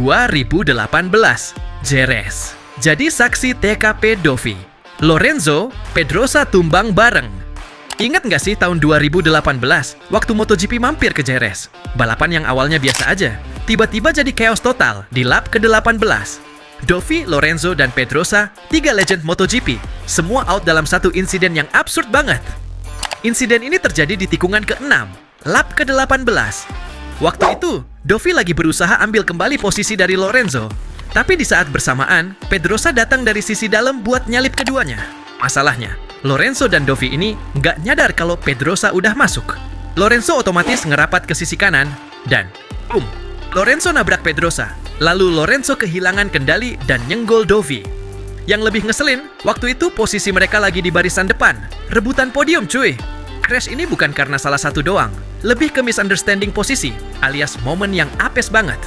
2018. Jerez jadi saksi TKP Dovi. Lorenzo, Pedrosa tumbang bareng. Ingat nggak sih tahun 2018 waktu MotoGP mampir ke Jerez? Balapan yang awalnya biasa aja, tiba-tiba jadi chaos total di lap ke-18. Dovi, Lorenzo, dan Pedrosa, 3 legend MotoGP, semua out dalam satu insiden yang absurd banget. Insiden ini terjadi di tikungan ke-6, lap ke-18. Waktu itu, Dovi lagi berusaha ambil kembali posisi dari Lorenzo. Tapi di saat bersamaan, Pedrosa datang dari sisi dalam buat nyalip keduanya. Masalahnya, Lorenzo dan Dovi ini nggak nyadar kalau Pedrosa udah masuk. Lorenzo otomatis ngerapat ke sisi kanan, dan boom! Lorenzo nabrak Pedrosa. Lalu Lorenzo kehilangan kendali dan nyenggol Dovi. Yang lebih ngeselin, waktu itu posisi mereka lagi di barisan depan. Rebutan podium cuy! Crash ini bukan karena salah satu doang, lebih ke misunderstanding posisi, alias momen yang apes banget.